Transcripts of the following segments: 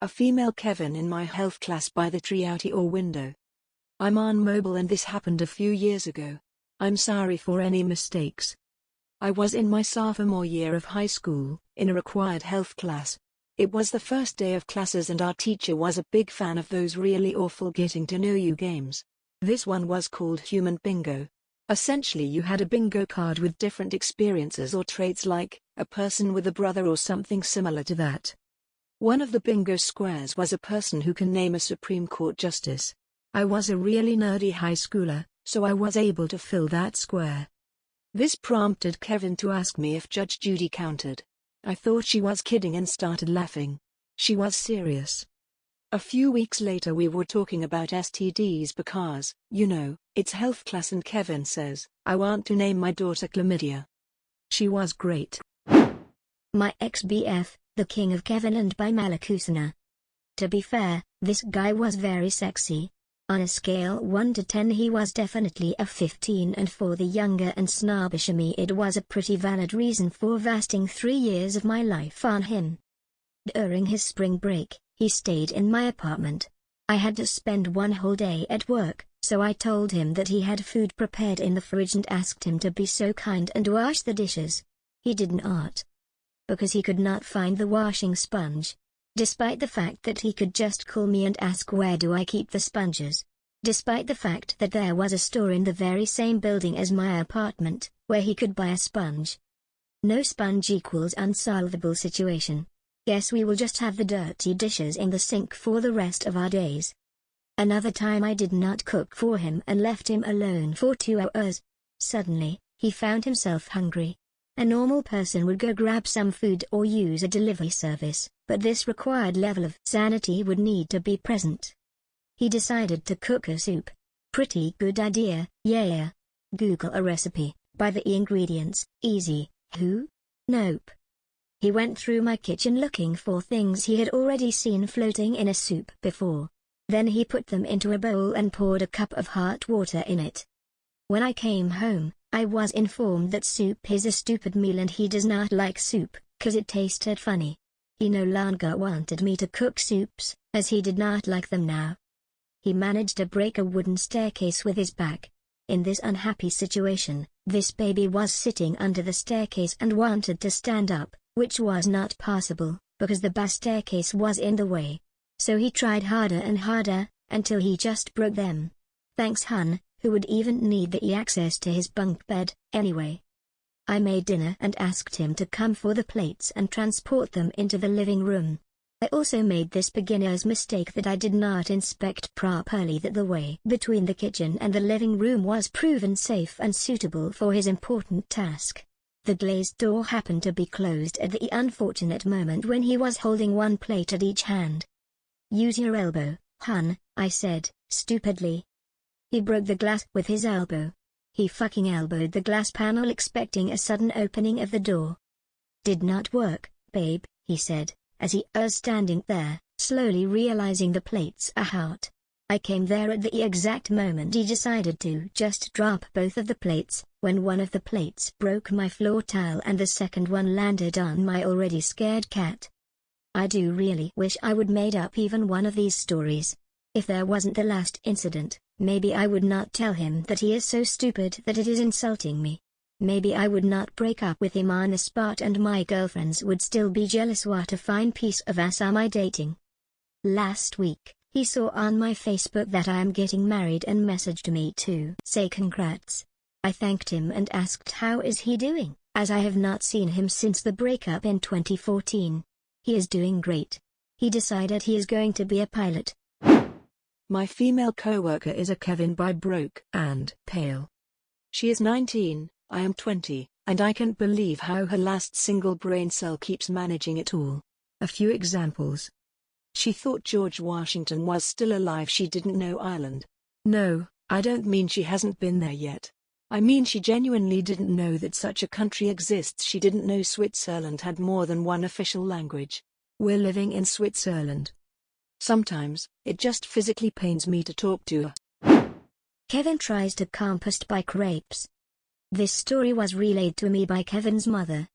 A female Kevin in my health class by Thetreeoutyourwindow. I'm on mobile and this happened a few years ago. I'm sorry for any mistakes. I was in my sophomore year of high school, in a required health class. It was the first day of classes and our teacher was a big fan of those really awful getting to know you games. This one was called Human Bingo. Essentially you had a bingo card with different experiences or traits like, a person with a brother or something similar to that. One of the bingo squares was a person who can name a Supreme Court justice. I was a really nerdy high schooler, so I was able to fill that square. This prompted Kevin to ask me if Judge Judy counted. I thought she was kidding and started laughing. She was serious. A few weeks later we were talking about STDs because, it's health class and Kevin says, I want to name my daughter Chlamydia. She was great. My ex-BF, the King of Kevinland by malacucina. To be fair, this guy was very sexy. On a scale 1 to 10 he was definitely a 15, and for the younger and snobbish me it was a pretty valid reason for wasting 3 years of my life on him. During his spring break, he stayed in my apartment. I had to spend one whole day at work, so I told him that he had food prepared in the fridge and asked him to be so kind and wash the dishes. He did not. Because he could not find the washing sponge. Despite the fact that he could just call me and ask where do I keep the sponges. Despite the fact that there was a store in the very same building as my apartment, where he could buy a sponge. No sponge equals unsolvable situation. Guess we will just have the dirty dishes in the sink for the rest of our days. Another time I did not cook for him and left him alone for 2 hours. Suddenly, he found himself hungry. A normal person would go grab some food or use a delivery service, but this required level of sanity would need to be present. He decided to cook a soup. Pretty good idea, yeah. Google a recipe, buy the ingredients, easy. Who? Nope. He went through my kitchen looking for things he had already seen floating in a soup before. Then he put them into a bowl and poured a cup of hot water in it. When I came home, I was informed that soup is a stupid meal and he does not like soup, 'cause it tasted funny. He no longer wanted me to cook soups, as he did not like them now. He managed to break a wooden staircase with his back. In this unhappy situation, this baby was sitting under the staircase and wanted to stand up, which was not possible, because the staircase was in the way. So he tried harder and harder, until he just broke them. Thanks hun, who would even need the access to his bunk bed, anyway. I made dinner and asked him to come for the plates and transport them into the living room. I also made this beginner's mistake that I did not inspect properly that the way between the kitchen and the living room was proven safe and suitable for his important task. The glazed door happened to be closed at the unfortunate moment when he was holding one plate at each hand. Use your elbow, hun, I said, stupidly. He broke the glass with his elbow. He fucking elbowed the glass panel expecting a sudden opening of the door. Did not work, babe, he said, as he was standing there, slowly realizing the plates are hot. I came there at the exact moment he decided to just drop both of the plates, when one of the plates broke my floor tile and the second one landed on my already scared cat. I do really wish I would made up even one of these stories. If there wasn't the last incident, maybe I would not tell him that he is so stupid that it is insulting me. Maybe I would not break up with him on the spot and my girlfriends would still be jealous. What a fine piece of ass am I dating. Last week, he saw on my Facebook that I am getting married and messaged me to say congrats. I thanked him and asked how is he doing, as I have not seen him since the breakup in 2014. He is doing great. He decided he is going to be a pilot. My female coworker is a Kevin by BrokeAndPale. She is 19, I am 20, and I can't believe how her last single brain cell keeps managing it all. A few examples. She thought George Washington was still alive. She didn't know Ireland. No, I don't mean she hasn't been there yet. I mean she genuinely didn't know that such a country exists. She didn't know Switzerland had more than one official language. We're living in Switzerland. Sometimes, it just physically pains me to talk to her. Kevin tries to compost by Krepes. This story was relayed to me by Kevin's mother.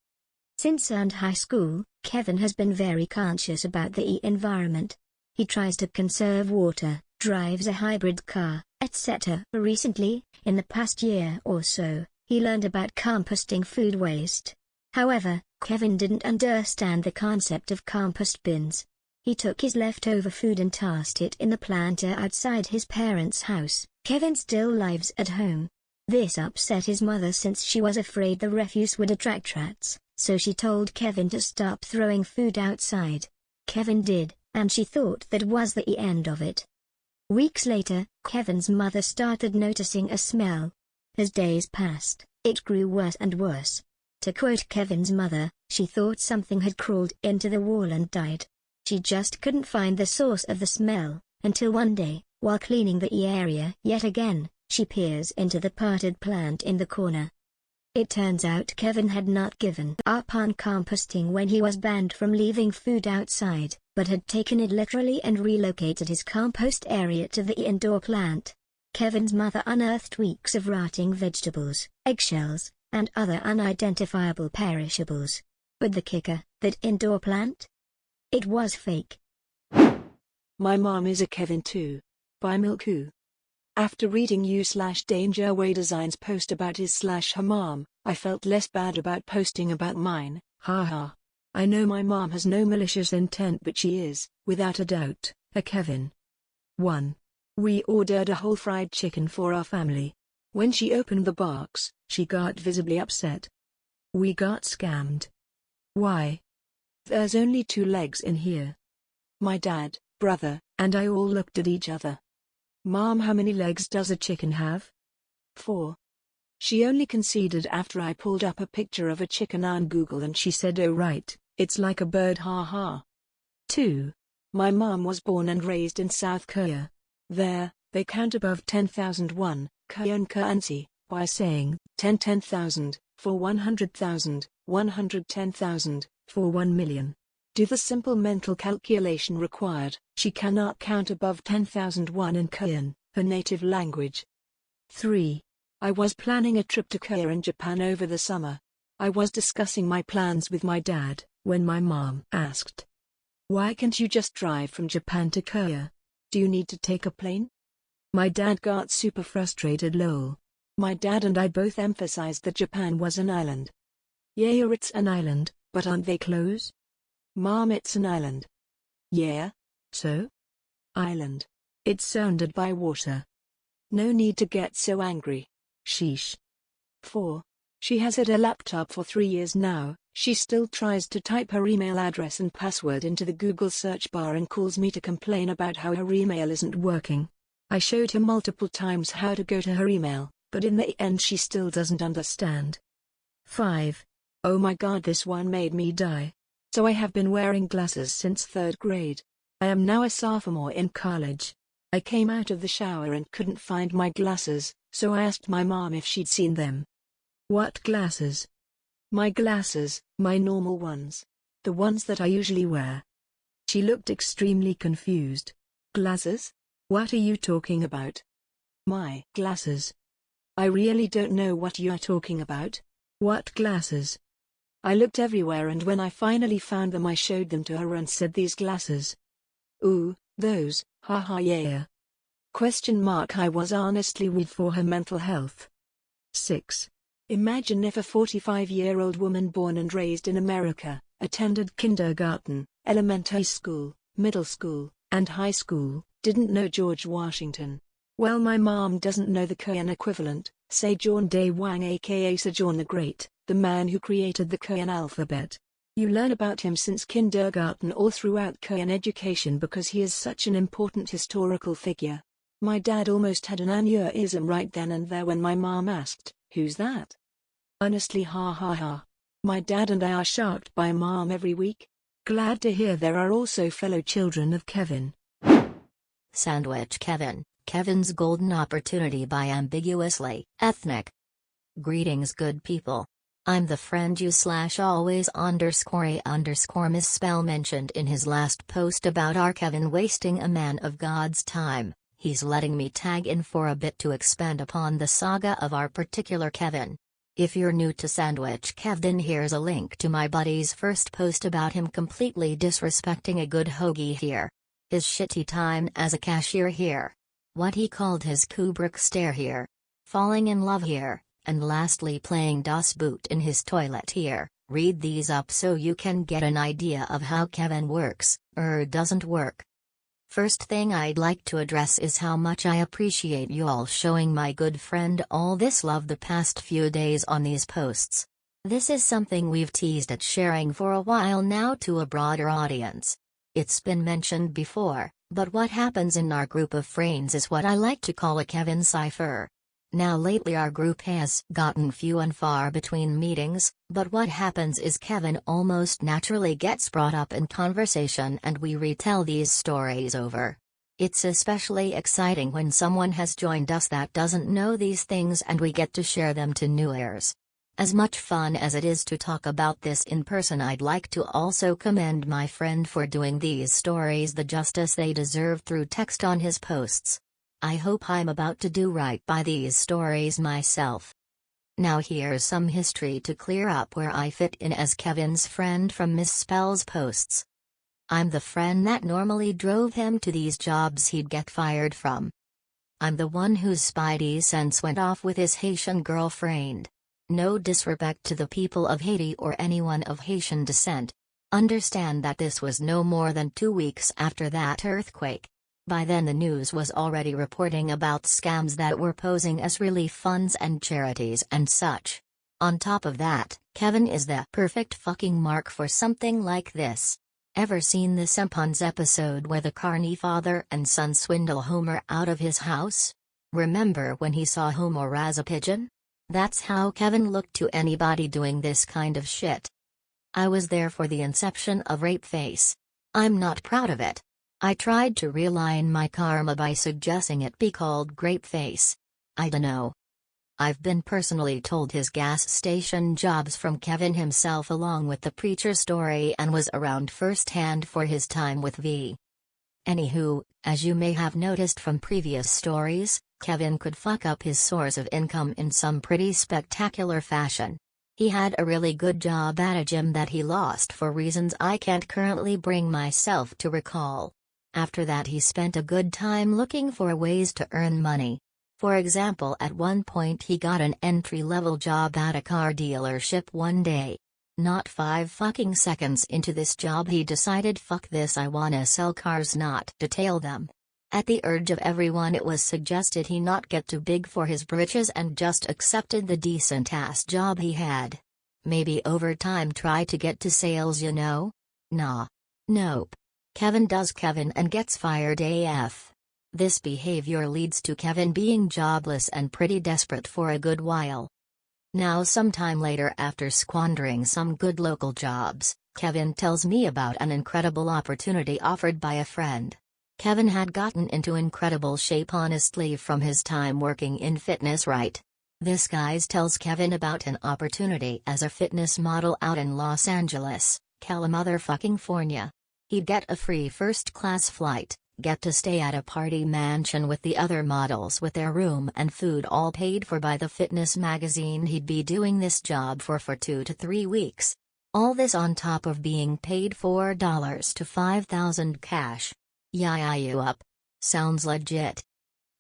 Since high school, Kevin has been very conscious about the environment. He tries to conserve water, drives a hybrid car, etc. Recently, in the past year or so, he learned about composting food waste. However, Kevin didn't understand the concept of compost bins. He took his leftover food and tossed it in the planter outside his parents' house. Kevin still lives at home. This upset his mother since she was afraid the refuse would attract rats, so she told Kevin to stop throwing food outside. Kevin did, and she thought that was the end of it. Weeks later, Kevin's mother started noticing a smell. As days passed, it grew worse and worse. To quote Kevin's mother, she thought something had crawled into the wall and died. She just couldn't find the source of the smell, until one day, while cleaning the area yet again, she peers into the potted plant in the corner. It turns out Kevin had not given up on composting when he was banned from leaving food outside, but had taken it literally and relocated his compost area to the indoor plant. Kevin's mother unearthed weeks of rotting vegetables, eggshells, and other unidentifiable perishables. But the kicker, that indoor plant? It was fake. My mom is a Kevin too. By milkuu. After reading you/DangerWayDesign's post about his/her mom, I felt less bad about posting about mine, haha. I know my mom has no malicious intent, but she is, without a doubt, a Kevin. 1. We ordered a whole fried chicken for our family. When she opened the box, she got visibly upset. We got scammed. Why? There's only 2 legs in here. My dad, brother, and I all looked at each other. Mom, how many legs does a chicken have? 4. She only conceded after I pulled up a picture of a chicken on Google and she said, oh right, it's like a bird, haha. 2. My mom was born and raised in South Korea. There, they count above 10,001 currency by saying 10,000 for 100,000, 110,000 for 1 million. Do the simple mental calculation required. She cannot count above 10,001 in Korean, her native language. 3. I was planning a trip to Korea and Japan over the summer. I was discussing my plans with my dad, when my mom asked, why can't you just drive from Japan to Korea? Do you need to take a plane? My dad got super frustrated, lol. My dad and I both emphasized that Japan was an island. Yeah, it's an island, but aren't they close? Mom, it's an island. Yeah? So? Island. It's surrounded by water. No need to get so angry. Sheesh. 4. She has had a laptop for 3 years now. She still tries to type her email address and password into the Google search bar and calls me to complain about how her email isn't working. I showed her multiple times how to go to her email, but in the end she still doesn't understand. 5. Oh my god, this one made me die. So I have been wearing glasses since 3rd grade. I am now a sophomore in college. I came out of the shower and couldn't find my glasses, so I asked my mom if she'd seen them. What glasses? My glasses, my normal ones. The ones that I usually wear. She looked extremely confused. Glasses? What are you talking about? My glasses. I really don't know what you're talking about. What glasses? I looked everywhere and when I finally found them I showed them to her and said, these glasses. Ooh, those, haha, yeah. I was honestly worried for her mental health. 6. Imagine if a 45-year-old woman born and raised in America, attended kindergarten, elementary school, middle school, and high school, didn't know George Washington. Well, my mom doesn't know the Korean equivalent, Sejong Daewang aka Sejong the Great, the man who created the Korean alphabet. You learn about him since kindergarten all throughout Korean education because he is such an important historical figure. My dad almost had an aneurysm right then and there when my mom asked, who's that? Honestly, ha ha ha. My dad and I are shocked by mom every week. Glad to hear there are also fellow children of Kevin. Sandwich Kevin, Kevin's Golden Opportunity by AmbiguouslyEthnic. Greetings, good people. I'm the friend you/always_misspell mentioned in his last post about our Kevin wasting a man of God's time. He's letting me tag in for a bit to expand upon the saga of our particular Kevin. If you're new to Sandwich Kevin, here's a link to my buddy's first post about him completely disrespecting a good hoagie here. His shitty time as a cashier here. What he called his Kubrick stare here. Falling in love here, and lastly playing Das Boot in his toilet here. Read these up so you can get an idea of how Kevin works, or doesn't work. First thing I'd like to address is how much I appreciate y'all showing my good friend all this love the past few days on these posts. This is something we've teased at sharing for a while now to a broader audience. It's been mentioned before, but what happens in our group of friends is what I like to call a Kevin cipher. Now lately our group has gotten few and far between meetings, but what happens is Kevin almost naturally gets brought up in conversation and we retell these stories over. It's especially exciting when someone has joined us that doesn't know these things and we get to share them to new ears. As much fun as it is to talk about this in person, I'd like to also commend my friend for doing these stories the justice they deserve through text on his posts. I hope I'm about to do right by these stories myself. Now here's some history to clear up where I fit in as Kevin's friend from Miss Spell's posts. I'm the friend that normally drove him to these jobs he'd get fired from. I'm the one whose spidey sense went off with his Haitian girlfriend. No disrespect to the people of Haiti or anyone of Haitian descent. Understand that this was no more than 2 weeks after that earthquake. By then the news was already reporting about scams that were posing as relief funds and charities and such. On top of that, Kevin is the perfect fucking mark for something like this. Ever seen the Simpsons episode where the carny father and son swindle Homer out of his house? Remember when he saw Homer as a pigeon? That's how Kevin looked to anybody doing this kind of shit. I was there for the inception of Rape Face. I'm not proud of it. I tried to realign my karma by suggesting it be called Grape Face. I dunno. I've been personally told his gas station jobs from Kevin himself along with the preacher story and was around firsthand for his time with V. Anywho, as you may have noticed from previous stories, Kevin could fuck up his source of income in some pretty spectacular fashion. He had a really good job at a gym that he lost for reasons I can't currently bring myself to recall. After that he spent a good time looking for ways to earn money. For example, at one point he got an entry-level job at a car dealership one day. Not 5 fucking seconds into this job he decided, fuck this, I wanna sell cars, not detail them. At the urge of everyone it was suggested he not get too big for his britches and just accepted the decent-ass job he had. Maybe over time try to get to sales, you know? Nah. Nope. Kevin does Kevin and gets fired AF. This behavior leads to Kevin being jobless and pretty desperate for a good while. Now sometime later, after squandering some good local jobs, Kevin tells me about an incredible opportunity offered by a friend. Kevin had gotten into incredible shape honestly from his time working in fitness, right? This guy tells Kevin about an opportunity as a fitness model out in Los Angeles, California. He'd get a free first-class flight, get to stay at a party mansion with the other models with their room and food all paid for by the fitness magazine he'd be doing this job for 2 to 3 weeks. All this on top of being paid $4 to $5,000 cash. Yeah, you up? Sounds legit.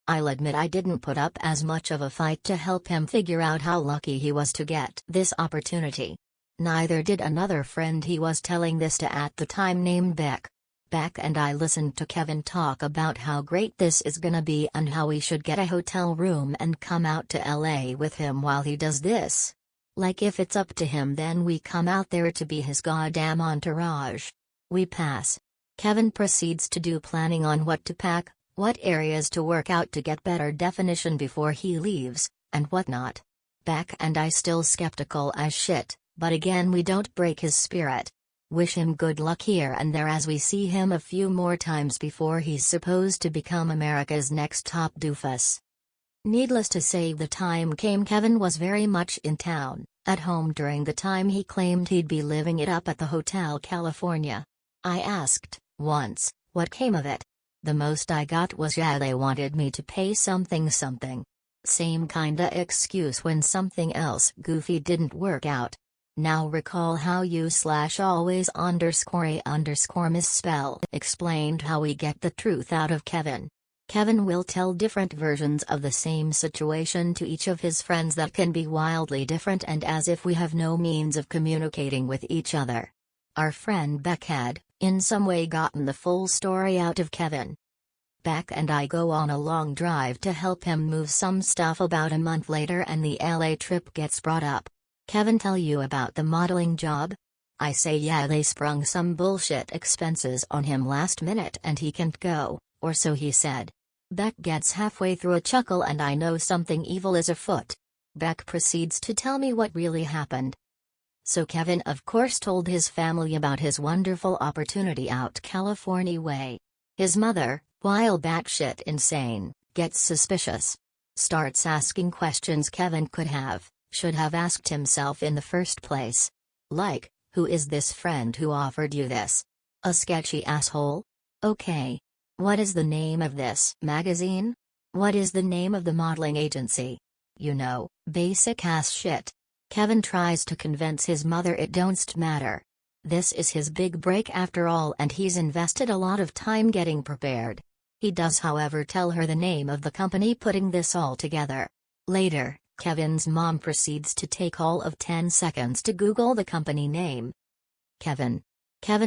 I'll admit I didn't put up as much of a fight to help him figure out how lucky he was to get this opportunity. Neither did another friend he was telling this to at the time named Beck. Beck and I listened to Kevin talk about how great this is gonna be and how we should get a hotel room and come out to LA with him while he does this. Like if it's up to him then we come out there to be his goddamn entourage. We pass. Kevin proceeds to do planning on what to pack, what areas to work out to get better definition before he leaves, and whatnot. Beck and I still skeptical as shit. But again we don't break his spirit. Wish him good luck here and there as we see him a few more times before he's supposed to become America's next top doofus. Needless to say, the time came Kevin was very much in town, at home during the time he claimed he'd be living it up at the Hotel California. I asked, once, what came of it? The most I got was, yeah, they wanted me to pay something. Same kinda excuse when something else goofy didn't work out. Now recall how you/always_a_misspell explained how we get the truth out of Kevin. Kevin will tell different versions of the same situation to each of his friends that can be wildly different and as if we have no means of communicating with each other. Our friend Beck had, in some way, gotten the full story out of Kevin. Beck and I go on a long drive to help him move some stuff. About a month later and the LA trip gets brought up. Kevin tell you about the modeling job? I say yeah, they sprung some bullshit expenses on him last minute and he can't go, or so he said. Beck gets halfway through a chuckle and I know something evil is afoot. Beck proceeds to tell me what really happened. So Kevin of course told his family about his wonderful opportunity out California way. His mother, while batshit insane, gets suspicious. Starts asking questions Kevin should have asked himself in the first place. Like, who is this friend who offered you this? A sketchy asshole? Okay. What is the name of this magazine? What is the name of the modeling agency? You know, basic ass shit. Kevin tries to convince his mother it don't matter. This is his big break after all and he's invested a lot of time getting prepared. He does however tell her the name of the company putting this all together. Later, Kevin's mom proceeds to take all of 10 seconds to Google the company name. Kevin,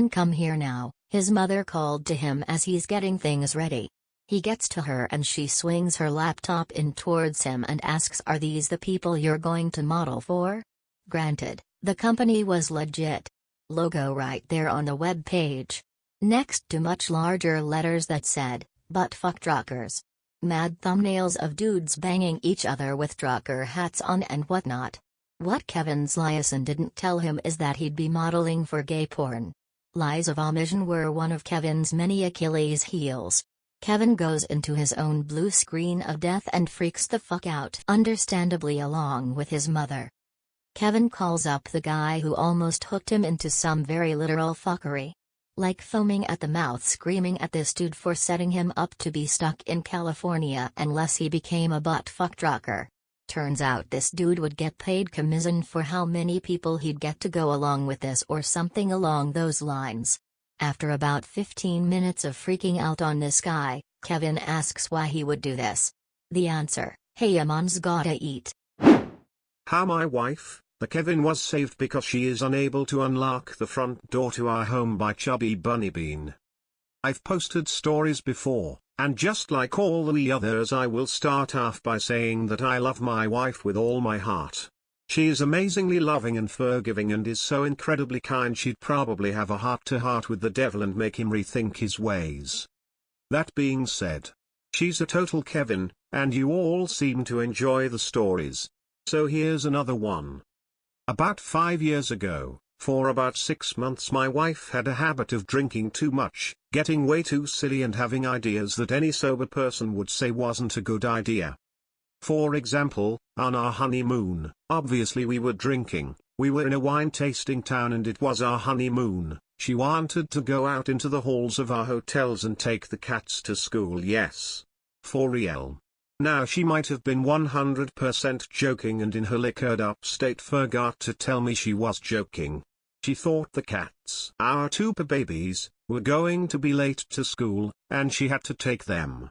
come here now, his mother called to him as he's getting things ready. He gets to her and she swings her laptop in towards him and asks, are these the people you're going to model for? Granted, the company was legit. Logo right there on the web page. Next to much larger letters that said, "Butt fuck truckers." Mad thumbnails of dudes banging each other with trucker hats on and whatnot. What Kevin's liaison didn't tell him is that he'd be modeling for gay porn. Lies of omission were one of Kevin's many Achilles heels. Kevin goes into his own blue screen of death and freaks the fuck out, understandably, along with his mother. Kevin calls up the guy who almost hooked him into some very literal fuckery. Like foaming at the mouth, screaming at this dude for setting him up to be stuck in California unless he became a butt-fuck trucker. Turns out this dude would get paid commission for how many people he'd get to go along with this or something along those lines. After about 15 minutes of freaking out on this guy, Kevin asks why he would do this. The answer, hey, a man's gotta eat. How my wife, the Kevin, was saved because she is unable to unlock the front door to our home by chubbybunnybean. I've posted stories before, and just like all the others I will start off by saying that I love my wife with all my heart. She is amazingly loving and forgiving and is so incredibly kind she'd probably have a heart-to-heart with the devil and make him rethink his ways. That being said, she's a total Kevin, and you all seem to enjoy the stories. So here's another one. About 5 years ago, for about 6 months my wife had a habit of drinking too much, getting way too silly and having ideas that any sober person would say wasn't a good idea. For example, on our honeymoon, obviously we were drinking, we were in a wine-tasting town and it was our honeymoon. She wanted to go out into the halls of our hotels and take the cats to school. Yes. For real. Now she might have been 100% joking and in her liquored up state forgot to tell me she was joking. She thought the cats, our two babies, were going to be late to school, and she had to take them.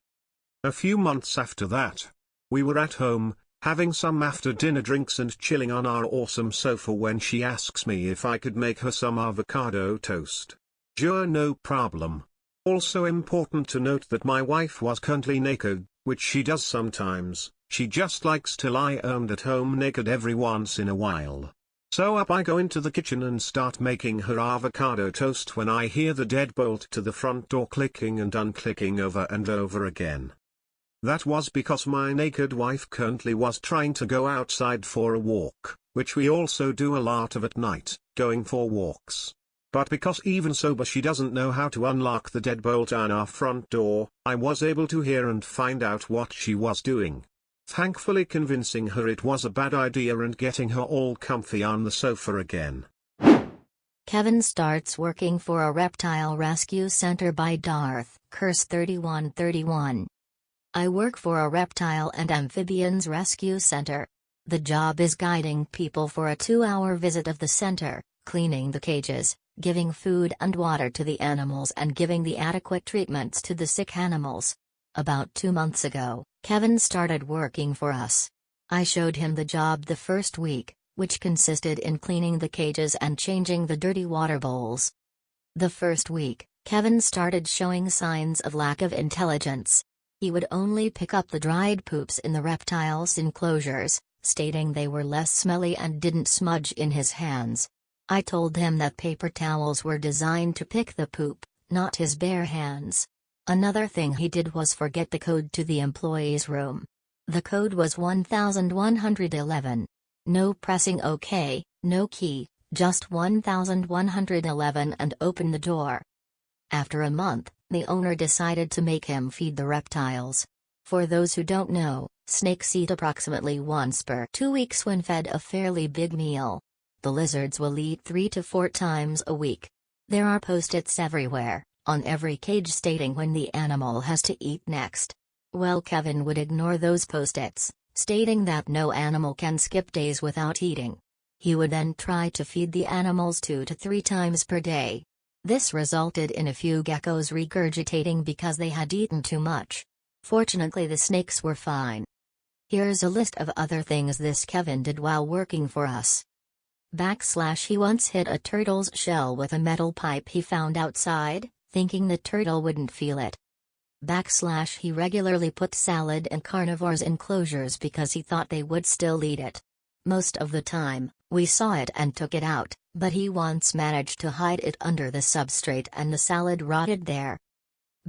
A few months after that, we were at home, having some after-dinner drinks and chilling on our awesome sofa when she asks me if I could make her some avocado toast. Sure, no problem. Also important to note that my wife was currently naked, which she does sometimes. She just likes to lie at home naked every once in a while. So up I go into the kitchen and start making her avocado toast when I hear the deadbolt to the front door clicking and unclicking over and over again. That was because my naked wife currently was trying to go outside for a walk, which we also do a lot of at night, going for walks. But because even sober she doesn't know how to unlock the deadbolt on our front door, I was able to hear and find out what she was doing. Thankfully convincing her it was a bad idea and getting her all comfy on the sofa again. Kevin starts working for a reptile rescue center by Darth, Curse 3131. I work for a reptile and amphibians rescue center. The job is guiding people for a 2-hour visit of the center, cleaning the cages, giving food and water to the animals and giving the adequate treatments to the sick animals. About 2 months ago, Kevin started working for us. I showed him the job the first week, which consisted in cleaning the cages and changing the dirty water bowls. The first week, Kevin started showing signs of lack of intelligence. He would only pick up the dried poops in the reptiles' enclosures, stating they were less smelly and didn't smudge in his hands. I told him that paper towels were designed to pick the poop, not his bare hands. Another thing he did was forget the code to the employee's room. The code was 1111. No pressing OK, no key, just 1111 and open the door. After a month, the owner decided to make him feed the reptiles. For those who don't know, snakes eat approximately once per 2 weeks when fed a fairly big meal. The lizards will eat 3 to 4 times a week. There are post-its everywhere, on every cage stating when the animal has to eat next. Well, Kevin would ignore those post-its, stating that no animal can skip days without eating. He would then try to feed the animals 2 to 3 times per day. This resulted in a few geckos regurgitating because they had eaten too much. Fortunately, the snakes were fine. Here's a list of other things this Kevin did while working for us. He once hit a turtle's shell with a metal pipe he found outside, thinking the turtle wouldn't feel it. He regularly put salad in carnivores' enclosures because he thought they would still eat it. Most of the time, we saw it and took it out, but he once managed to hide it under the substrate and the salad rotted there.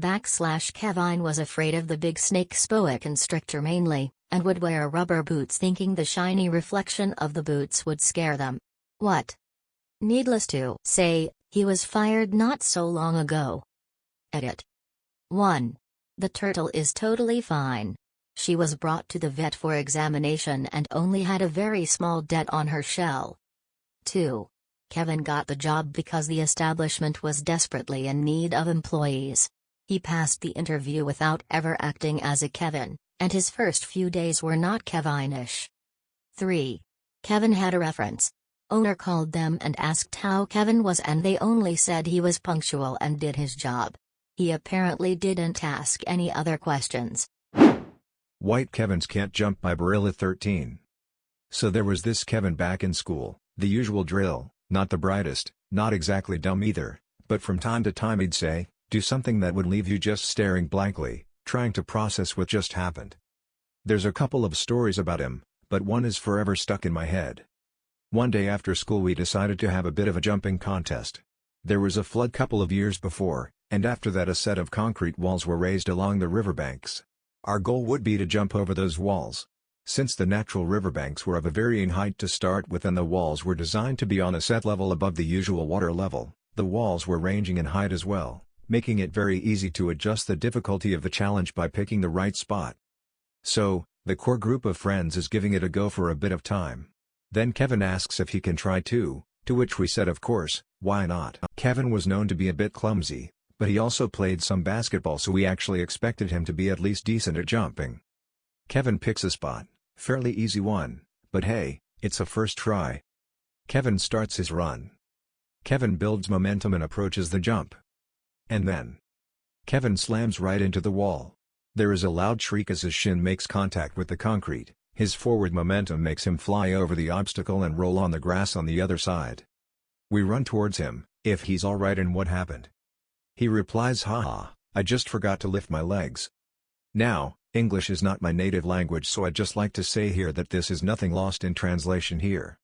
Kevin was afraid of the big snake boa constrictor mainly, and would wear rubber boots thinking the shiny reflection of the boots would scare them. What? Needless to say, he was fired not so long ago. Edit. 1. The turtle is totally fine. She was brought to the vet for examination and only had a very small dent on her shell. 2. Kevin got the job because the establishment was desperately in need of employees. He passed the interview without ever acting as a Kevin, and his first few days were not Kevinish. 3. Kevin had a reference. Owner called them and asked how Kevin was and they only said he was punctual and did his job. He apparently didn't ask any other questions. White Kevins Can't Jump by Barilla 13. So there was this Kevin back in school, the usual drill, not the brightest, not exactly dumb either, but from time to time he'd say, do something that would leave you just staring blankly, trying to process what just happened. There's a couple of stories about him, but one is forever stuck in my head. One day after school we decided to have a bit of a jumping contest. There was a flood couple of years before, and after that a set of concrete walls were raised along the riverbanks. Our goal would be to jump over those walls. Since the natural riverbanks were of a varying height to start with and the walls were designed to be on a set level above the usual water level, the walls were ranging in height as well, making it very easy to adjust the difficulty of the challenge by picking the right spot. So, the core group of friends is giving it a go for a bit of time. Then Kevin asks if he can try too, to which we said of course, why not? Kevin was known to be a bit clumsy, but he also played some basketball so we actually expected him to be at least decent at jumping. Kevin picks a spot, fairly easy one, but hey, it's a first try. Kevin starts his run. Kevin builds momentum and approaches the jump. And then, Kevin slams right into the wall. There is a loud shriek as his shin makes contact with the concrete, his forward momentum makes him fly over the obstacle and roll on the grass on the other side. We run towards him, if he's alright and what happened. He replies, haha, I just forgot to lift my legs. Now, English is not my native language so I'd just like to say here that this is nothing lost in translation here.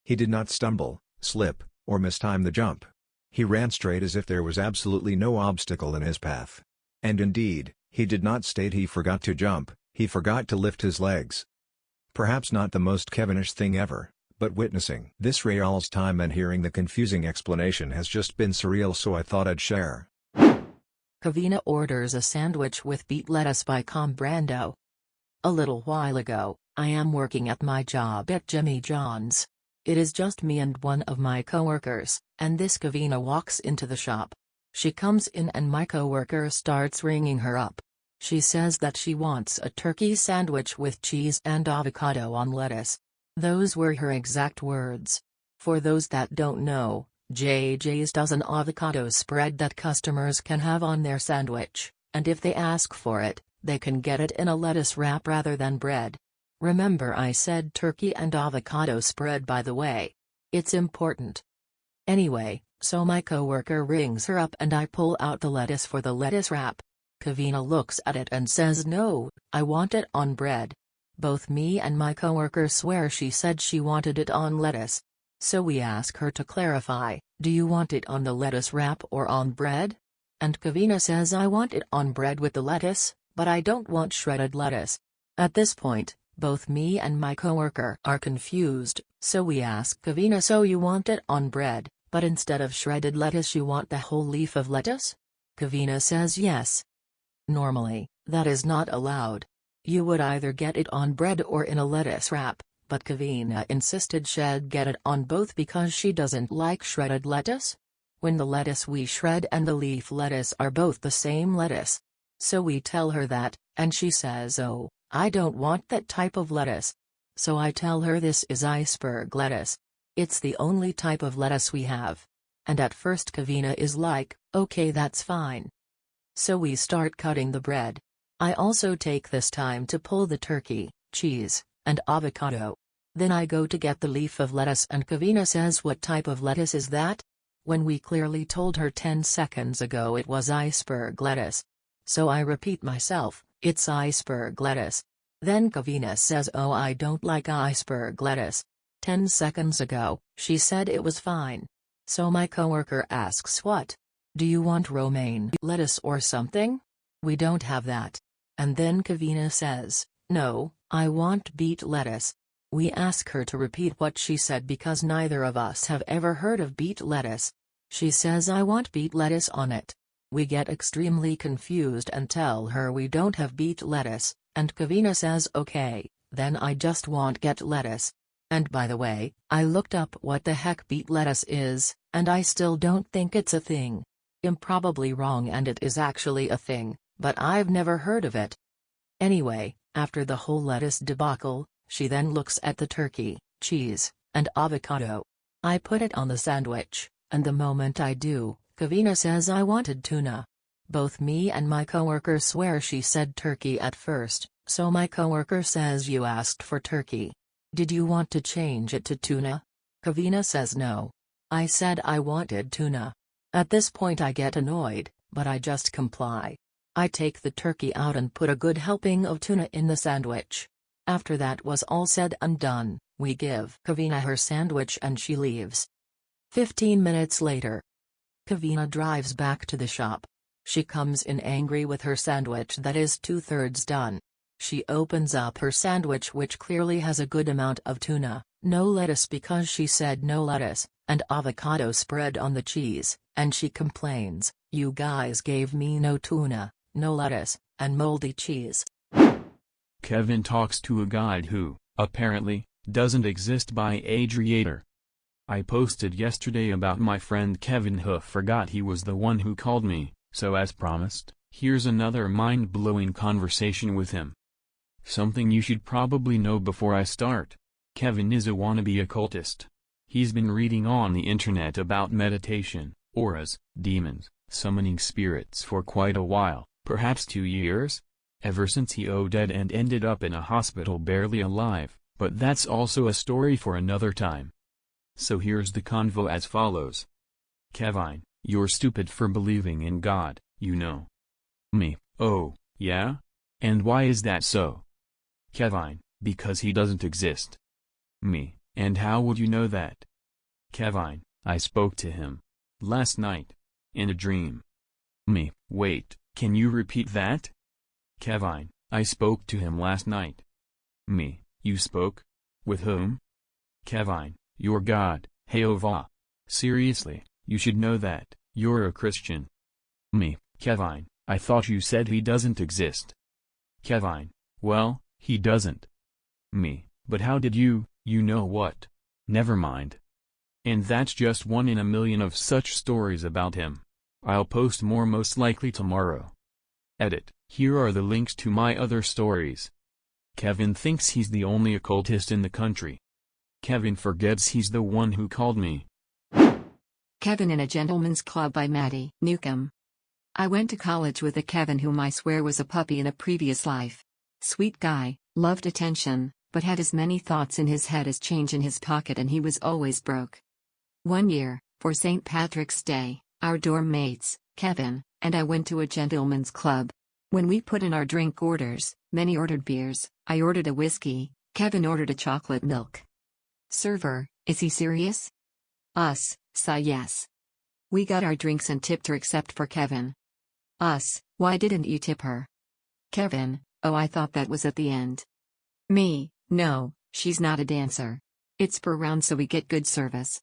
He did not stumble, slip, or mistime the jump. He ran straight as if there was absolutely no obstacle in his path. And indeed, he did not state he forgot to jump, he forgot to lift his legs. Perhaps not the most Kevinish thing ever, but witnessing this real's time and hearing the confusing explanation has just been surreal so I thought I'd share. Kevina orders a sandwich with beet lettuce by Combrando. A little while ago, I am working at my job at Jimmy John's. It is just me and one of my coworkers, and this Kevina walks into the shop. She comes in and my coworker starts ringing her up. She says that she wants a turkey sandwich with cheese and avocado on lettuce. Those were her exact words. For those that don't know, JJ's does an avocado spread that customers can have on their sandwich, and if they ask for it, they can get it in a lettuce wrap rather than bread. Remember I said turkey and avocado spread, by the way. It's important. Anyway, so my coworker rings her up and I pull out the lettuce for the lettuce wrap. Kevina looks at it and says no, I want it on bread. Both me and my coworker swear she said she wanted it on lettuce. So we ask her to clarify, do you want it on the lettuce wrap or on bread? And Kevina says I want it on bread with the lettuce, but I don't want shredded lettuce. At this point, both me and my coworker are confused, so we ask Kevina, so you want it on bread, but instead of shredded lettuce you want the whole leaf of lettuce? Kevina says yes. Normally, that is not allowed. You would either get it on bread or in a lettuce wrap, but Kevina insisted she'd get it on both because she doesn't like shredded lettuce. When the lettuce we shred and the leaf lettuce are both the same lettuce. So we tell her that, and she says oh, I don't want that type of lettuce. So I tell her this is iceberg lettuce. It's the only type of lettuce we have. And at first Kevina is like, okay, that's fine. So we start cutting the bread. I also take this time to pull the turkey, cheese, and avocado. Then I go to get the leaf of lettuce and Kevina says what type of lettuce is that? When we clearly told her 10 seconds ago it was iceberg lettuce. So I repeat myself, it's iceberg lettuce. Then Kevina says oh, I don't like iceberg lettuce. 10 seconds ago, she said it was fine. So my coworker asks what? Do you want romaine lettuce or something? We don't have that. And then Kevina says, no, I want beet lettuce. We ask her to repeat what she said because neither of us have ever heard of beet lettuce. She says I want beet lettuce on it. We get extremely confused and tell her we don't have beet lettuce, and Kevina says okay, then I just want get lettuce. And by the way, I looked up what the heck beet lettuce is, and I still don't think it's a thing. I'm probably wrong and it is actually a thing, but I've never heard of it. Anyway, after the whole lettuce debacle, she then looks at the turkey, cheese, and avocado. I put it on the sandwich, and the moment I do, Kevina says I wanted tuna. Both me and my coworker swear she said turkey at first, so my coworker says you asked for turkey. Did you want to change it to tuna? Kevina says no. I said I wanted tuna. At this point I get annoyed, but I just comply. I take the turkey out and put a good helping of tuna in the sandwich. After that was all said and done, we give Kevina her sandwich and she leaves. 15 minutes later, Kevina drives back to the shop. She comes in angry with her sandwich that is 2/3 done. She opens up her sandwich which clearly has a good amount of tuna, no lettuce because she said no lettuce, and avocado spread on the cheese, and she complains, you guys gave me no tuna, no lettuce, and moldy cheese. Kevin talks to a guide who, apparently, doesn't exist by adriator. I posted yesterday about my friend Kevin who forgot he was the one who called me, so as promised, here's another mind-blowing conversation with him. Something you should probably know before I start. Kevin is a wannabe occultist. He's been reading on the internet about meditation, auras, demons, summoning spirits for quite a while, perhaps 2 years? Ever since he OD'd and ended up in a hospital barely alive, but that's also a story for another time. So here's the convo as follows. Kevin, you're stupid for believing in God, you know. Me, oh, yeah? And why is that so? Kevin, because he doesn't exist. Me, and how would you know that? Kevin, I spoke to him. Last night. In a dream. Me, wait, can you repeat that? Kevin, I spoke to him last night. Me, you spoke? With whom? Kevin, your God, Jehovah. Seriously, you should know that, you're a Christian. Me, Kevin, I thought you said he doesn't exist. Kevin, well, he doesn't. Me, but how did you know what? Never mind. And that's just one in a million of such stories about him. I'll post more most likely tomorrow. Edit. Here are the links to my other stories. Kevin thinks he's the only occultist in the country. Kevin forgets he's the one who called me. Kevin in a Gentleman's Club by MaddiNukem. I went to college with a Kevin whom I swear was a puppy in a previous life. Sweet guy, loved attention, but had as many thoughts in his head as change in his pocket, and he was always broke. One year, for St. Patrick's Day, our dorm mates, Kevin, and I went to a gentleman's club. When we put in our drink orders, many ordered beers, I ordered a whiskey, Kevin ordered a chocolate milk. Server, is he serious? Us, sigh yes. We got our drinks and tipped her except for Kevin. Us, why didn't you tip her? Kevin, oh I thought that was at the end. Me, no, she's not a dancer. It's per round so we get good service.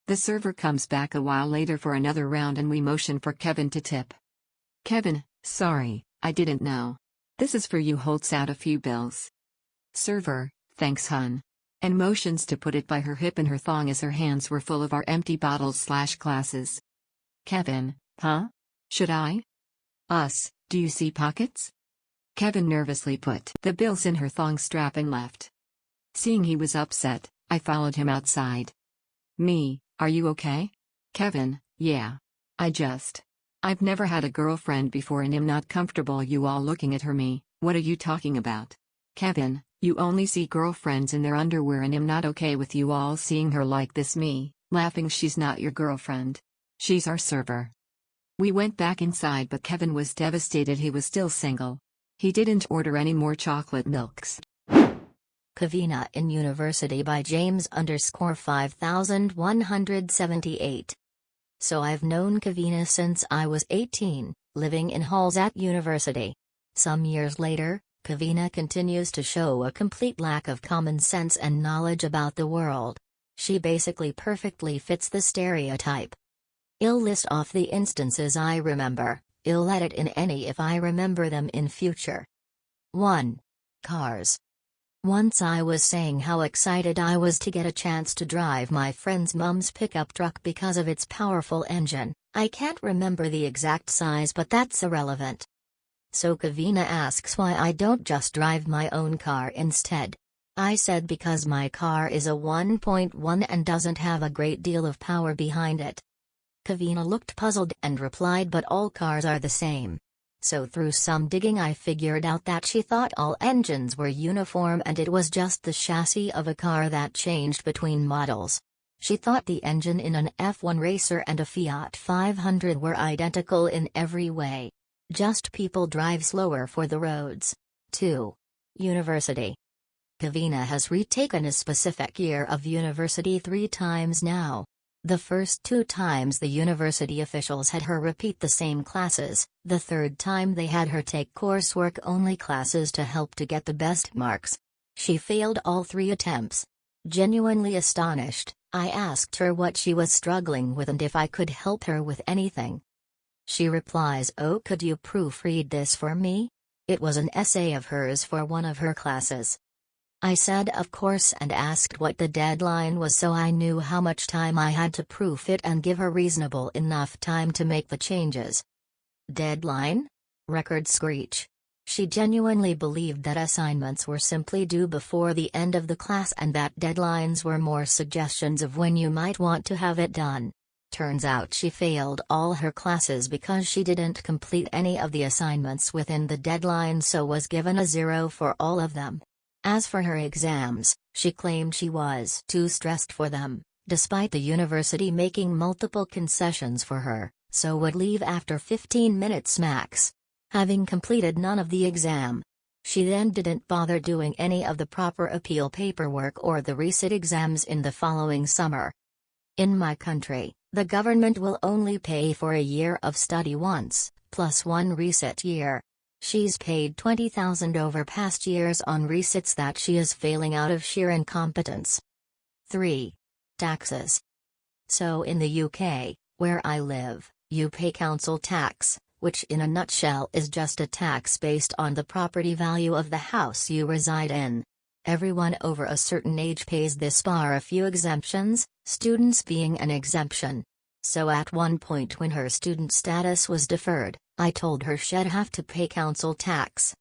The server comes back a while later for another round and we motion for Kevin to tip. Kevin, sorry, I didn't know. This is for you, holds out a few bills. Server, thanks hun. And motions to put it by her hip and her thong as her hands were full of our empty bottles/glasses. Kevin, huh? Should I? Us, do you see pockets? Kevin nervously put the bills in her thong strap and left. Seeing he was upset, I followed him outside. Me, are you okay? Kevin, yeah. I've never had a girlfriend before and am not comfortable you all looking at her. Me, what are you talking about? Kevin, you only see girlfriends in their underwear and am not okay with you all seeing her like this. Me, laughing, she's not your girlfriend. She's our server. We went back inside but Kevin was devastated he was still single. He didn't order any more chocolate milks. Kevina in University by James_5178. So I've known Kevina since I was 18, living in halls at university. Some years later, Kevina continues to show a complete lack of common sense and knowledge about the world. She basically perfectly fits the stereotype. I'll list off the instances I remember, I'll edit in any if I remember them in future. 1. Cars. Once I was saying how excited I was to get a chance to drive my friend's mom's pickup truck because of its powerful engine. I can't remember the exact size but that's irrelevant. So Kevina asks why I don't just drive my own car instead. I said because my car is a 1.1 and doesn't have a great deal of power behind it. Kevina looked puzzled and replied, but all cars are the same. So through some digging I figured out that she thought all engines were uniform and it was just the chassis of a car that changed between models. She thought the engine in an F1 racer and a Fiat 500 were identical in every way. Just people drive slower for the roads. 2. University. Kevina has retaken a specific year of university 3 times now. The first 2 times the university officials had her repeat the same classes, the third time they had her take coursework-only classes to help to get the best marks. She failed all 3 attempts. Genuinely astonished, I asked her what she was struggling with and if I could help her with anything. She replies, "Oh, could you proofread this for me?" It was an essay of hers for one of her classes. I said of course and asked what the deadline was so I knew how much time I had to proof it and give her reasonable enough time to make the changes. Deadline? Record screech. She genuinely believed that assignments were simply due before the end of the class and that deadlines were more suggestions of when you might want to have it done. Turns out she failed all her classes because she didn't complete any of the assignments within the deadline, so was given a 0 for all of them. As for her exams, she claimed she was too stressed for them, despite the university making multiple concessions for her, so would leave after 15 minutes max. Having completed none of the exam. She then didn't bother doing any of the proper appeal paperwork or the resit exams in the following summer. In my country, the government will only pay for a year of study once, plus 1 resit year. She's paid $20,000 over past years on resits that she is failing out of sheer incompetence. 3. Taxes. So in the UK, where I live, you pay council tax, which in a nutshell is just a tax based on the property value of the house you reside in. Everyone over a certain age pays this bar a few exemptions, students being an exemption. So at one point when her student status was deferred, I told her she'd have to pay council tax.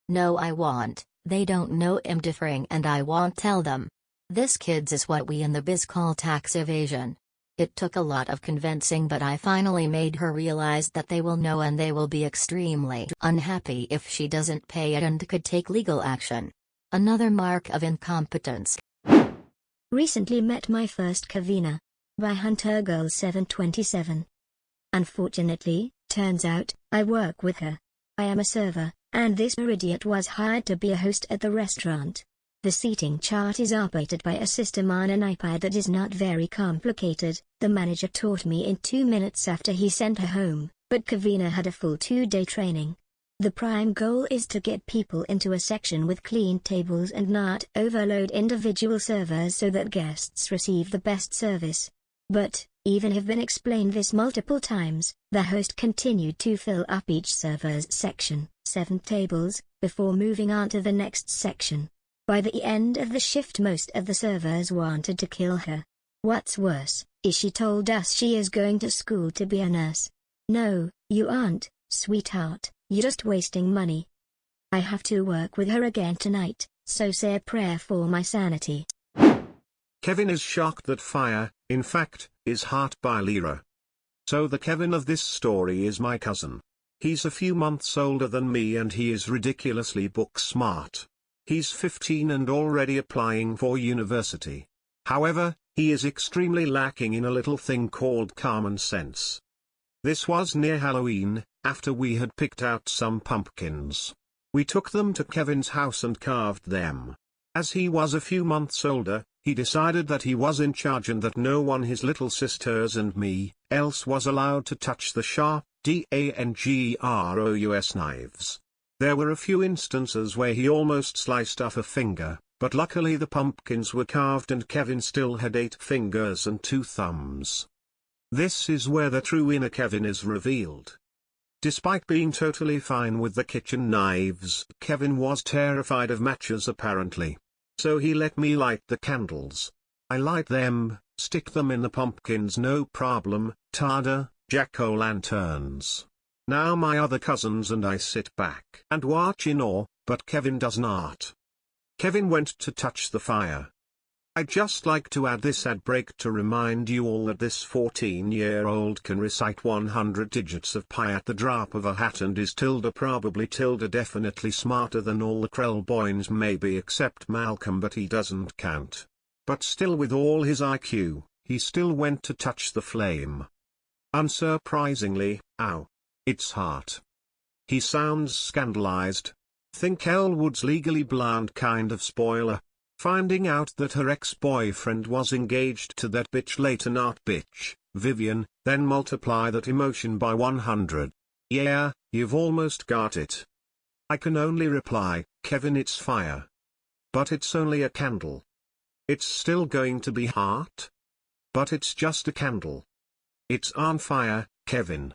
No, I won't. They don't know I'm deferring and I won't tell them. This, kids, is what we in the biz call tax evasion. It took a lot of convincing, but I finally made her realize that they will know and they will be extremely unhappy if she doesn't pay it and could take legal action. Another mark of incompetence. Recently met my first Kevina. By Hunter Girl 727. Unfortunately, turns out, I work with her. I am a server, and this idiot was hired to be a host at the restaurant. The seating chart is operated by a system on an iPad that is not very complicated. The manager taught me in 2 minutes after he sent her home, but Kevina had a full 2-day training. The prime goal is to get people into a section with clean tables and not overload individual servers so that guests receive the best service. But, even have been explained this multiple times, the host continued to fill up each server's section, 7 tables, before moving on to the next section. By the end of the shift, most of the servers wanted to kill her. What's worse, is she told us she is going to school to be a nurse. No, you aren't, sweetheart, you're just wasting money. I have to work with her again tonight, so say a prayer for my sanity. Kevin is shocked that fire, in fact, is heart by LIyre. So the Kevin of this story is my cousin. He's a few months older than me and he is ridiculously book smart. He's 15 and already applying for university. However, he is extremely lacking in a little thing called common sense. This was near Halloween, after we had picked out some pumpkins. We took them to Kevin's house and carved them. As he was a few months older, he decided that he was in charge and that no one, his little sisters and me, else was allowed to touch the sharp, dangerous knives. There were a few instances where he almost sliced off a finger, but luckily the pumpkins were carved and Kevin still had 8 fingers and 2 thumbs. This is where the true inner Kevin is revealed. Despite being totally fine with the kitchen knives, Kevin was terrified of matches apparently. So he let me light the candles. I light them, stick them in the pumpkins, no problem, tada, jack-o'-lanterns. Now my other cousins and I sit back and watch in awe, but Kevin does not. Kevin went to touch the fire. I'd just like to add this ad break to remind you all that this 14-year-old can recite 100 digits of pi at the drop of a hat and is probably definitely smarter than all the Krell boys maybe except Malcolm, but he doesn't count. But still, with all his IQ, he still went to touch the flame. Unsurprisingly, ow. It's hot. He sounds scandalized. Think Elwood's Legally Blonde kind of spoiler. Finding out that her ex-boyfriend was engaged to that bitch later, not bitch, Vivian, then multiply that emotion by 100. Yeah, you've almost got it. I can only reply, Kevin, it's fire. But it's only a candle. It's still going to be hot. But it's just a candle. It's on fire, Kevin.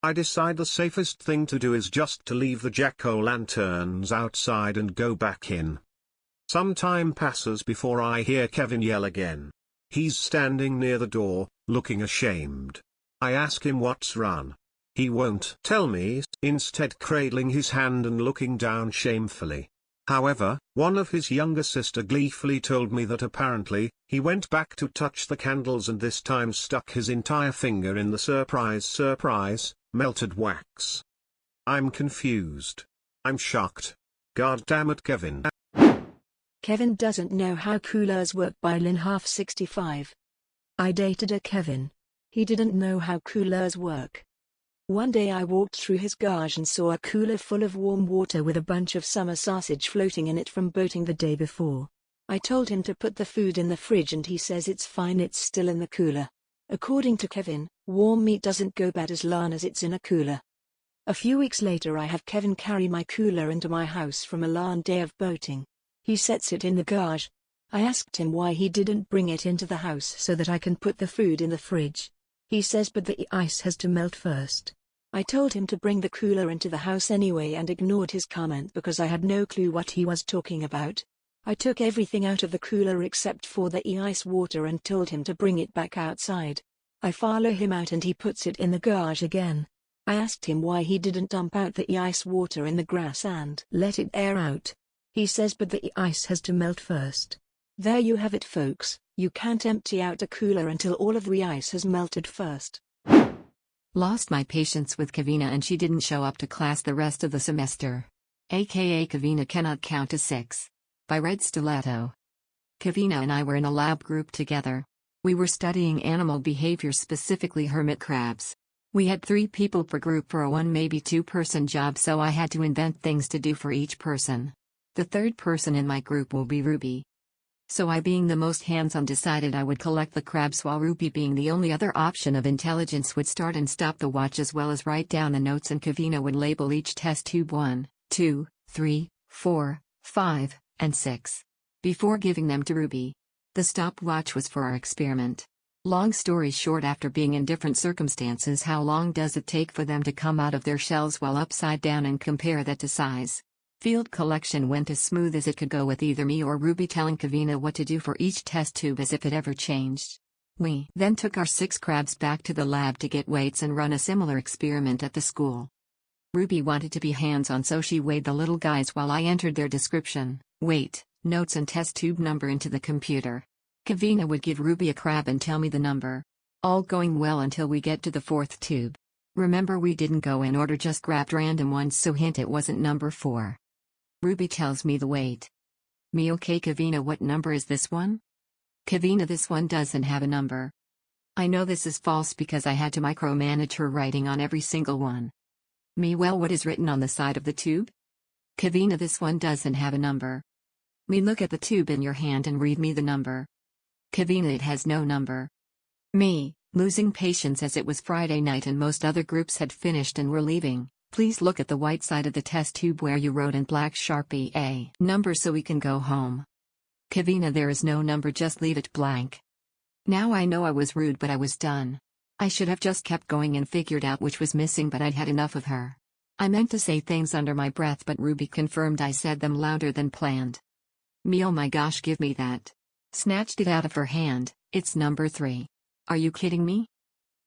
I decide the safest thing to do is just to leave the jack-o'-lanterns outside and go back in. Some time passes before I hear Kevin yell again. He's standing near the door, looking ashamed. I ask him what's wrong. He won't tell me, instead cradling his hand and looking down shamefully. However, one of his younger sister gleefully told me that apparently, he went back to touch the candles and this time stuck his entire finger in the surprise, melted wax. I'm confused. I'm shocked. God damn it, Kevin. Kevin doesn't know how coolers work by Lynn65. I dated a Kevin. He didn't know how coolers work. One day I walked through his garage and saw a cooler full of warm water with a bunch of summer sausage floating in it from boating the day before. I told him to put the food in the fridge and he says it's fine, it's still in the cooler. According to Kevin, warm meat doesn't go bad as long as it's in a cooler. A few weeks later I have Kevin carry my cooler into my house from a long day of boating. He sets it in the garage. I asked him why he didn't bring it into the house so that I can put the food in the fridge. He says but the ice has to melt first. I told him to bring the cooler into the house anyway and ignored his comment because I had no clue what he was talking about. I took everything out of the cooler except for the ice water and told him to bring it back outside. I follow him out and he puts it in the garbage again. I asked him why he didn't dump out the ice water in the grass and let it air out. He says but the ice has to melt first. There you have it folks, you can't empty out a cooler until all of the ice has melted first. Lost my patience with Kevina and she didn't show up to class the rest of the semester. AKA Kevina cannot count to 6. By Red-Stilleto. Kevina and I were in a lab group together. We were studying animal behavior, specifically hermit crabs. We had 3 people per group for a 1 maybe 2 person job, so I had to invent things to do for each person. The third person in my group will be Ruby. So I, being the most hands-on, decided I would collect the crabs, while Ruby, being the only other option of intelligence, would start and stop the watch as well as write down the notes, and Kevina would label each test tube 1, 2, 3, 4, 5, and 6. Before giving them to Ruby. The stopwatch was for our experiment. Long story short, after being in different circumstances, how long does it take for them to come out of their shells while upside down, and compare that to size. Field collection went as smooth as it could go, with either me or Ruby telling Kevina what to do for each test tube as if it ever changed. We then took our 6 crabs back to the lab to get weights and run a similar experiment at the school. Ruby wanted to be hands-on, so she weighed the little guys while I entered their description, weight, notes and test tube number into the computer. Kevina would give Ruby a crab and tell me the number. All going well until we get to the 4th tube. Remember, we didn't go in order, just grabbed random ones, so hint it wasn't number 4. Ruby tells me the weight. Me, okay Kevina, what number is this one? Kevina, this one doesn't have a number. I know this is false because I had to micromanage her writing on every single one. Me, well, what is written on the side of the tube? Kevina, this one doesn't have a number. Me, look at the tube in your hand and read me the number. Kevina, it has no number. Me, losing patience as it was Friday night and most other groups had finished and were leaving. Please look at the white side of the test tube where you wrote in black Sharpie a number so we can go home. Kevina, there is no number, just leave it blank. Now I know I was rude, but I was done. I should have just kept going and figured out which was missing, but I'd had enough of her. I meant to say things under my breath, but Ruby confirmed I said them louder than planned. Me, oh my gosh, give me that. Snatched it out of her hand. It's number 3. Are you kidding me?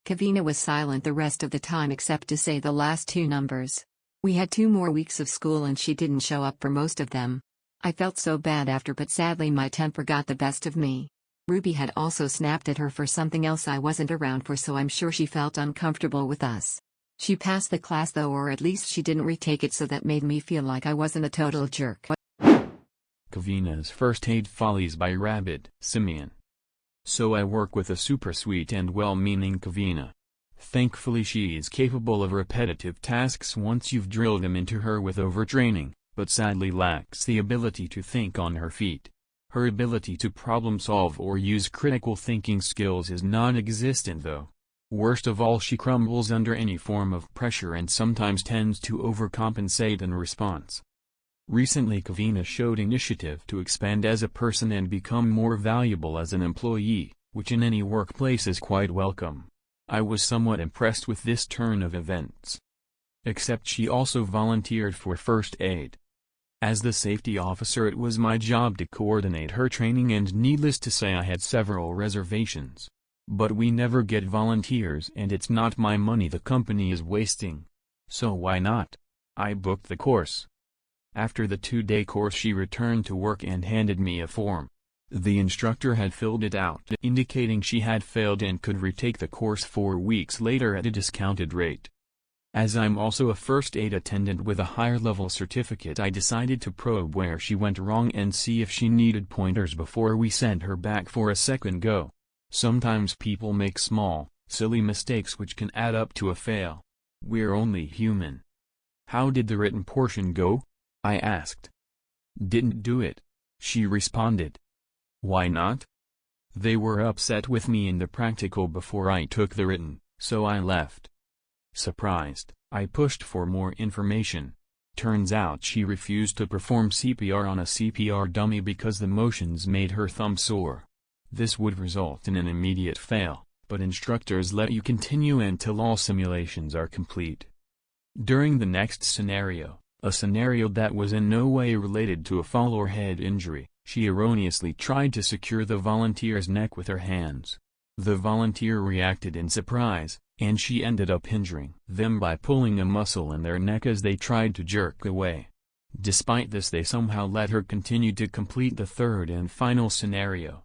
Kevina was silent the rest of the time except to say the last 2 numbers. We had 2 more weeks of school and she didn't show up for most of them. I felt so bad after, but sadly my temper got the best of me. Ruby had also snapped at her for something else I wasn't around for, so I'm sure she felt uncomfortable with us. She passed the class though, or at least she didn't retake it, so that made me feel like I wasn't a total jerk. Kevina's First Aid Follies by RabidSimian. So I work with a super sweet and well-meaning Kevina. Thankfully she is capable of repetitive tasks once you've drilled them into her with overtraining, but sadly lacks the ability to think on her feet. Her ability to problem solve or use critical thinking skills is non-existent though. Worst of all, she crumbles under any form of pressure and sometimes tends to overcompensate in response. Recently Kevina showed initiative to expand as a person and become more valuable as an employee, which in any workplace is quite welcome. I was somewhat impressed with this turn of events. Except she also volunteered for first aid. As the safety officer, it was my job to coordinate her training, and needless to say I had several reservations. But we never get volunteers and it's not my money the company is wasting. So why not? I booked the course. After the 2-day course she returned to work and handed me a form. The instructor had filled it out, indicating she had failed and could retake the course 4 weeks later at a discounted rate. As I'm also a first aid attendant with a higher level certificate, I decided to probe where she went wrong and see if she needed pointers before we sent her back for a second go. Sometimes people make small, silly mistakes which can add up to a fail. We're only human. How did the written portion go? I asked. Didn't do it, she responded. Why not? They were upset with me in the practical before I took the written, so I left. Surprised, I pushed for more information. Turns out she refused to perform CPR on a CPR dummy because the motions made her thumb sore. This would result in an immediate fail, but instructors let you continue until all simulations are complete. During the next scenario, a scenario that was in no way related to a fall or head injury, she erroneously tried to secure the volunteer's neck with her hands. The volunteer reacted in surprise, and she ended up injuring them by pulling a muscle in their neck as they tried to jerk away. Despite this, they somehow let her continue to complete the third and final scenario.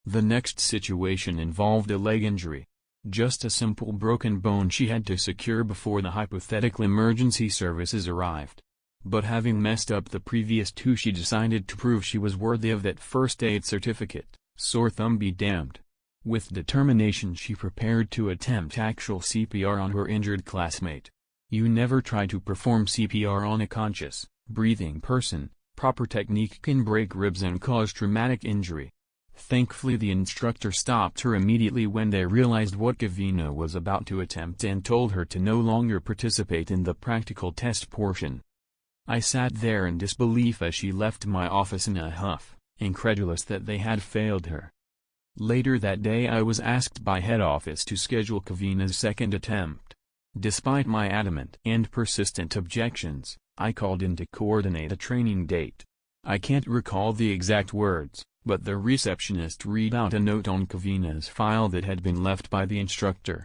The next situation involved a leg injury. Just a simple broken bone she had to secure before the hypothetical emergency services arrived. But having messed up the previous two, she decided to prove she was worthy of that first aid certificate, sore thumb be damned. With determination she prepared to attempt actual CPR on her injured classmate. You never try to perform CPR on a conscious, breathing person. Proper technique can break ribs and cause traumatic injury. Thankfully the instructor stopped her immediately when they realized what Kevina was about to attempt and told her to no longer participate in the practical test portion. I sat there in disbelief as she left my office in a huff, incredulous that they had failed her. Later that day I was asked by head office to schedule Kevina's second attempt. Despite my adamant and persistent objections, I called in to coordinate a training date. I can't recall the exact words, but the receptionist read out a note on Kevina's file that had been left by the instructor.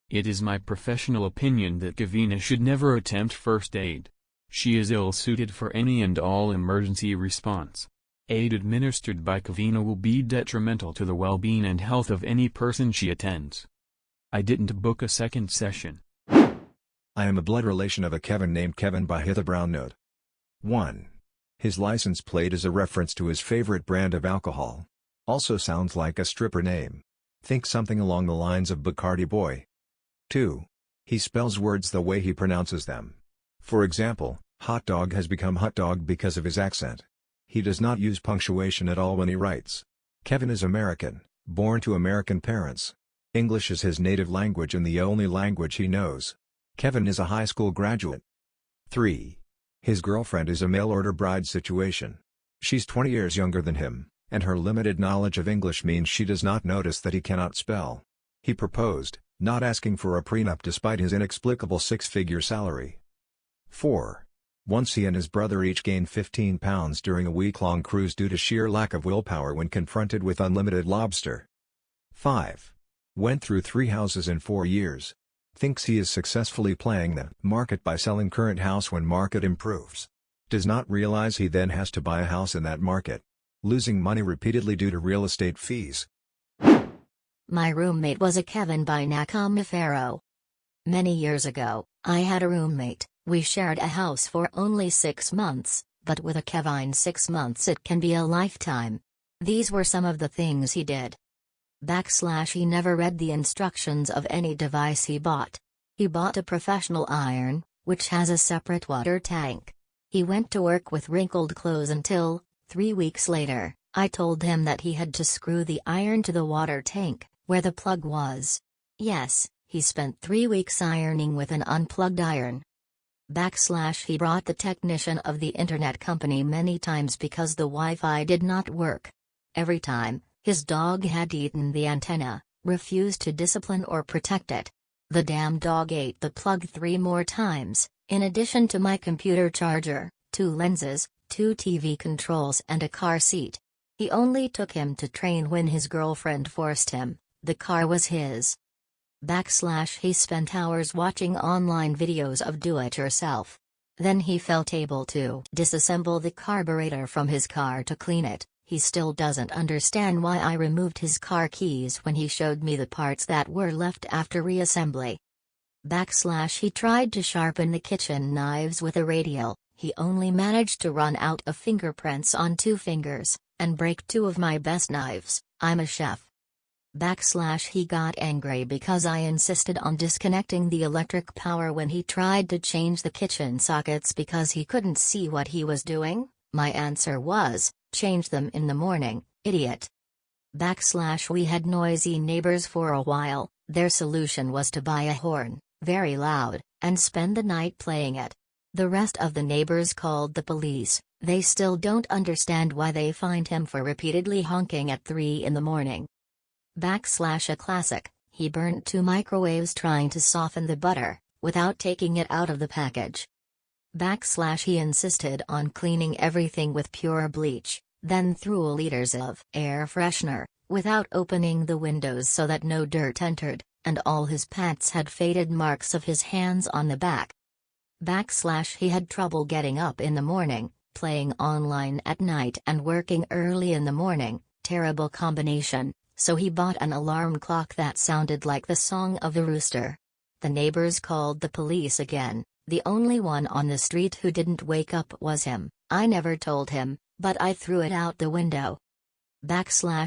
It is my professional opinion that Kevina should never attempt first aid. She is ill-suited for any and all emergency response. Aid administered by Kevina will be detrimental to the well-being and health of any person she attends. I didn't book a second session. I am a blood relation of a Kevin named Kevin by hitthebrownnote. 1. His license plate is a reference to his favorite brand of alcohol. Also sounds like a stripper name. Think something along the lines of Bacardi Boy. 2. He spells words the way he pronounces them. For example, hot dog has become hot dog because of his accent. He does not use punctuation at all when he writes. Kevin is American, born to American parents. English is his native language and the only language he knows. Kevin is a high school graduate. 3. His girlfriend is a mail-order bride situation. She's 20 years younger than him, and her limited knowledge of English means she does not notice that he cannot spell. He proposed, not asking for a prenup despite his inexplicable six-figure salary. 4. Once he and his brother each gained 15 pounds during a week-long cruise due to sheer lack of willpower when confronted with unlimited lobster. 5. Went through 3 houses in 4 years. Thinks he is successfully playing the market by selling current house when market improves. Does not realize he then has to buy a house in that market. Losing money repeatedly due to real estate fees. My roommate was a Kevin by nacomifaro. Many years ago, I had a roommate. We shared a house for only 6 months, but with a Kevin 6 months it can be a lifetime. These were some of the things he did. He never read the instructions of any device he bought. He bought a professional iron, which has a separate water tank. He went to work with wrinkled clothes until, 3 weeks later, I told him that he had to screw the iron to the water tank, where the plug was. Yes, he spent 3 weeks ironing with an unplugged iron. He brought the technician of the internet company many times because the Wi-Fi did not work. Every time, his dog had eaten the antenna, refused to discipline or protect it. The damn dog ate the plug 3 more times, in addition to my computer charger, 2 lenses, 2 TV controls and a car seat. He only took him to train when his girlfriend forced him. The car was his. He spent hours watching online videos of do-it-yourself. Then he felt able to disassemble the carburetor from his car to clean it. He still doesn't understand why I removed his car keys when he showed me the parts that were left after reassembly. He tried to sharpen the kitchen knives with a radial. He only managed to run out of fingerprints on 2 fingers, and break 2 of my best knives. I'm a chef. He got angry because I insisted on disconnecting the electric power when he tried to change the kitchen sockets because he couldn't see what he was doing. My answer was, change them in the morning, idiot. We had noisy neighbors for a while. Their solution was to buy a horn, very loud, and spend the night playing it. The rest of the neighbors called the police. They still don't understand why they fined him for repeatedly honking at 3 in the morning. A classic, he burnt 2 microwaves trying to soften the butter, without taking it out of the package. He insisted on cleaning everything with pure bleach. then threw liters of air freshener, without opening the windows so that no dirt entered, and all his pants had faded marks of his hands on the back. He had trouble getting up in the morning, playing online at night and working early in the morning, terrible combination, so he bought an alarm clock that sounded like the song of the rooster. The neighbors called the police again. The only one on the street who didn't wake up was him. I never told him, but I threw it out the window.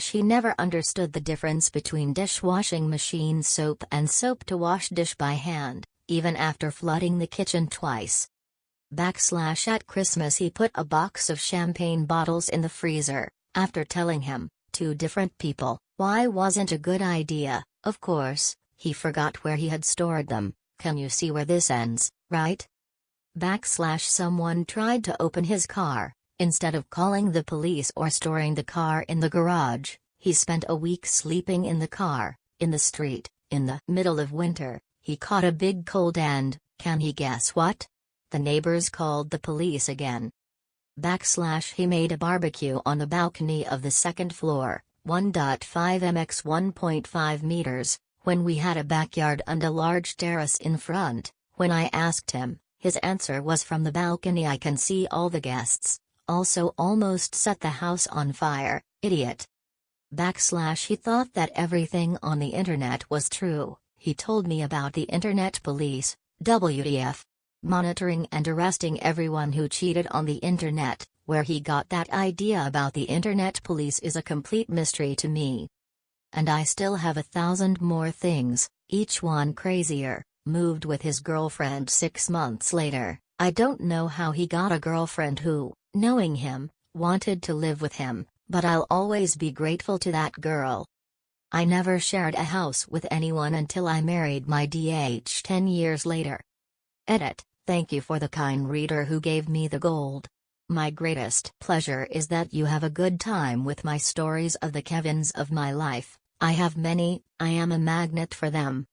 He never understood the difference between dishwashing machine soap and soap to wash dish by hand, even after flooding the kitchen twice. At Christmas he put a box of champagne bottles in the freezer, after telling him, 2 different people, why wasn't a good idea. Of course, he forgot where he had stored them. Can you see where this ends, right? Someone tried to open his car. Instead of calling the police or storing the car in the garage, he spent a week sleeping in the car, in the street. In the middle of winter, he caught a big cold and, can he guess what? The neighbors called the police again. He made a barbecue on the balcony of the second floor, 1.5 mx 1.5 meters, when we had a backyard and a large terrace in front. When I asked him, his answer was, from the balcony I can see all the guests. Also almost set the house on fire, idiot. He thought that everything on the internet was true. He told me about the internet police, WTF. Monitoring and arresting everyone who cheated on the internet. Where he got that idea about the internet police is a complete mystery to me. And I still have 1,000 more things, each one crazier. Moved with his girlfriend 6 months later. I don't know how he got a girlfriend who, knowing him, wanted to live with him, but I'll always be grateful to that girl. I never shared a house with anyone until I married my DH 10 years later. Edit. Thank you for the kind reader who gave me the gold. My greatest pleasure is that you have a good time with my stories of the Kevins of my life. I have many, I am a magnet for them.